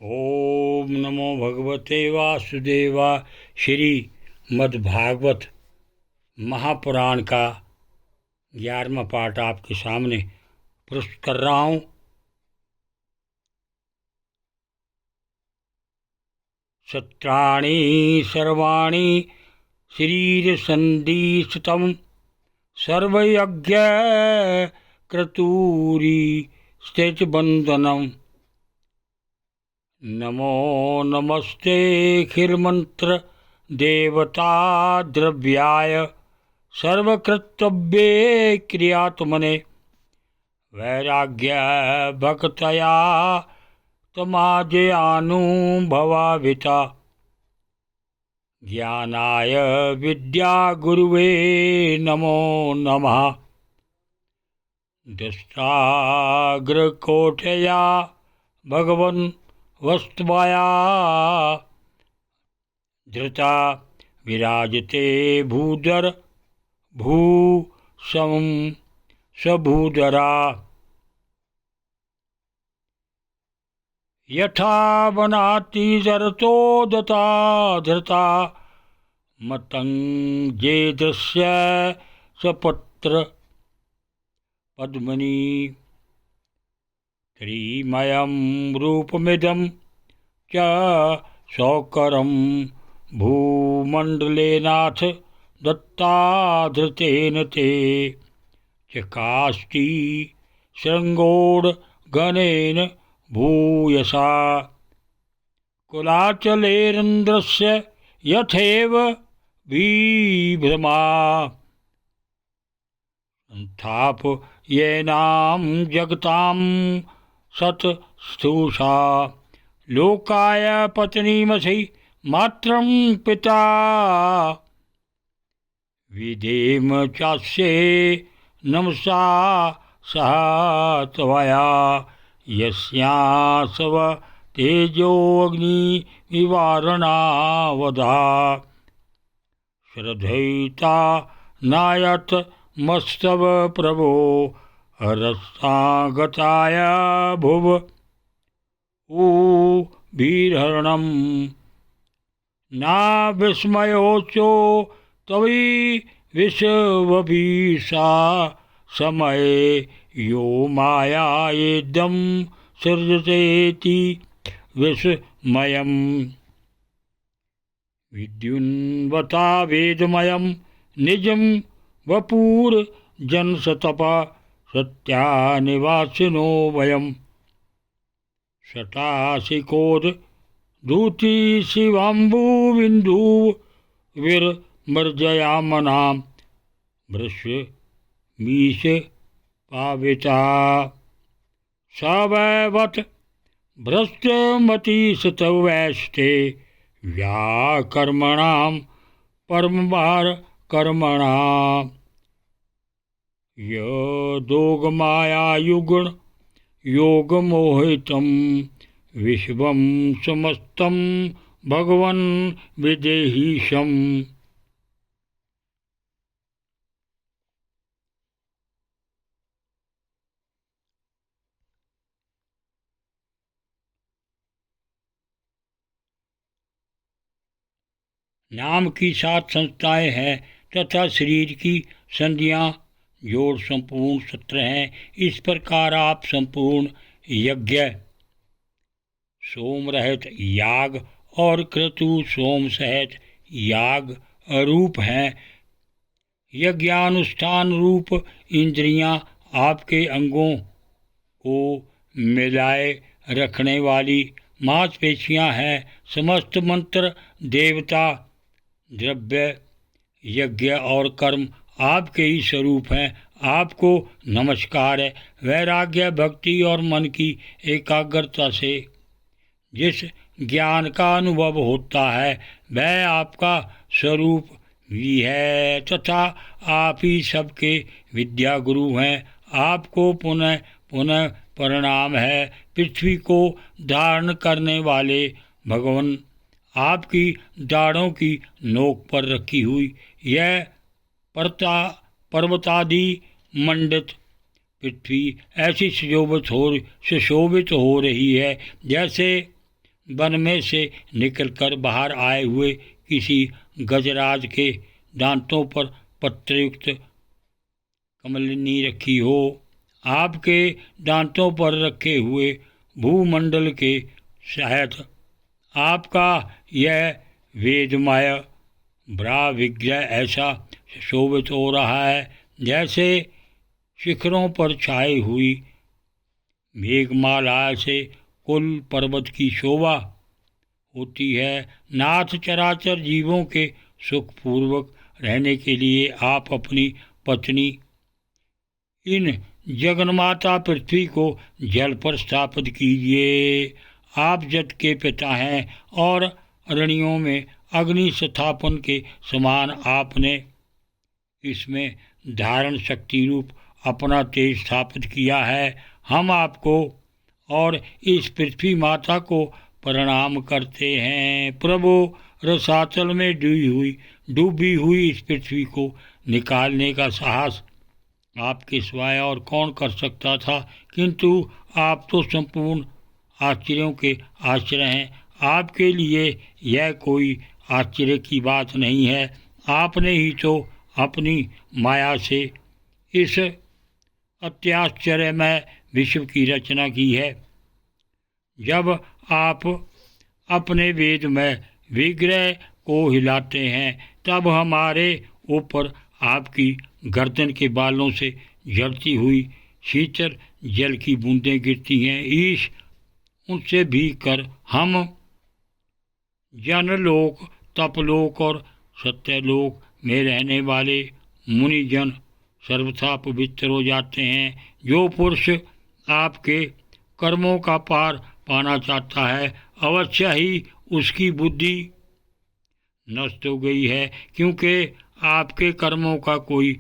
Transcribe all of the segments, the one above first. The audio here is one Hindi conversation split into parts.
ओम नमो भगवते वासुदेवा। श्री मद्भागवत महापुराण का 11वां पाठ आपके सामने प्रस्तुत कर रहा हूँ। सत्राणि सर्वाणि शरीरसन्धिस्तं सर्वयज्ञ क्रतूरी स्थितबन्धनम्। नमो नमस्ते खिलमंत्र देवता द्रव्याय सर्वकृतव्ये क्रियात्मने वैराग्य भक्तया तमाजयानुभवाभिता ज्ञानाय विद्या गुरुवे नमो नमः। दस्ताग्रकोटया भगवन् वस्तुवाया धृता विराजते भूधर भूषं सभूधरा। यथा वनाति जरतो दता धृता मतंगेदस्य सपत्र पद्मनि। त्रिमयं रूपमिदं च सौकरं भूमण्डलेनाथ दत्ताधृतेन ते चकास्ति शृङ्गोड्गणेन भूयसा। कुलाचलेन्द्रस्य यथैव विभ्रमा संस्थापयेनां जगतां सतस्थूषा। लोकाय पत्नीमसि मात्रं पिता विधेम चास्ये नमसा सह त्वया। यस्यासव तेजोऽग्निविवारणा श्रद्धयिता नायत मस्तव प्रभो रसागताय भुव ऊभिर्हरणम्। ना विस्मयोचो तवि विश्वभीषा समये यो मायायेदं सृजतेति विस्मयम्। विद्युन्वता वेदमयं निजं वपुर्जनसतपा सत्यानिवासिनो वयम्। शतासिकोद धूति शिवाम्बुबिन्दुविर्मर्जयामनां भृशमीश पाविता। सवैवत भ्रष्टमतिस्तवैष्टे व्याकर्मणां परमवारकर्मणाम्। यदोगमायायुगुण योगमोहितं विश्वं समस्तं भगवन् विदेहीशम्। नाम की 7 संस्थाएं हैं तथा शरीर की संधियां जोड़ संपूर्ण 17 हैं। इस प्रकार आप संपूर्ण यज्ञ सोम रहित याग और क्रतु सोम सहित याग अरूप हैं। यज्ञानुष्ठान रूप इंद्रियां आपके अंगों को मिलाए रखने वाली मांसपेशियां हैं। समस्त मंत्र देवता द्रव्य यज्ञ और कर्म आपके ही स्वरूप हैं। आपको नमस्कार है। वैराग्य भक्ति और मन की एकाग्रता से जिस ज्ञान का अनुभव होता है वह आपका स्वरूप भी है तथा आप ही सबके विद्या गुरु हैं। आपको पुनः पुनः प्रणाम है। पृथ्वी को धारण करने वाले भगवान आपकी दाढ़ों की नोक पर रखी हुई यह पर्वतादि मंडित पृथ्वी ऐसी सुशोभित हो रही है जैसे वन में से निकलकर बाहर आए हुए किसी गजराज के दांतों पर पत्रयुक्त कमलिनी रखी हो। आपके दांतों पर रखे हुए भूमंडल के सहित आपका यह वेदमय ब्रा विग्रह ऐसा शोभित हो रहा है जैसे शिखरों पर छाई हुई मेघमाला से कुल पर्वत की शोभा होती है। नाथ, चराचर जीवों के सुखपूर्वक रहने के लिए आप अपनी पत्नी इन जगन्माता पृथ्वी को जल पर स्थापित कीजिए। आप जट के पिता हैं और अरण्यों में अग्नि स्थापन के समान आपने इसमें धारण शक्ति रूप अपना तेज स्थापित किया है। हम आपको और इस पृथ्वी माता को प्रणाम करते हैं। प्रभु, रसातल में डूबी हुई इस पृथ्वी को निकालने का साहस आपके सिवाय और कौन कर सकता था, किंतु आप तो संपूर्ण आश्चर्यों के आश्रय हैं। आपके लिए यह कोई आश्चर्य की बात नहीं है। आपने ही तो अपनी माया से इस अत्याश्चर्यमय विश्व की रचना की है। जब आप अपने वेदमय विग्रह को हिलाते हैं तब हमारे ऊपर आपकी गर्दन के बालों से झड़ती हुई शीतल जल की बूंदें गिरती हैं। ईश, उनसे भी कर हम जनलोक, तपलोक और सत्यलोक में रहने वाले मुनिजन सर्वथा पवित्र हो जाते हैं। जो पुरुष आपके कर्मों का पार पाना चाहता है अवश्य ही उसकी बुद्धि नष्ट हो गई है, क्योंकि आपके कर्मों का कोई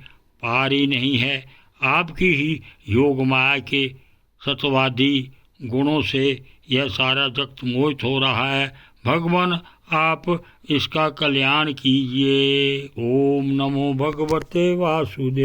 पार ही नहीं है। आपकी ही योग माया के सत्वादी गुणों से यह सारा जगत मोहित हो रहा है। भगवान, आप इसका कल्याण कीजिए। ओम नमो भगवते वासुदेव।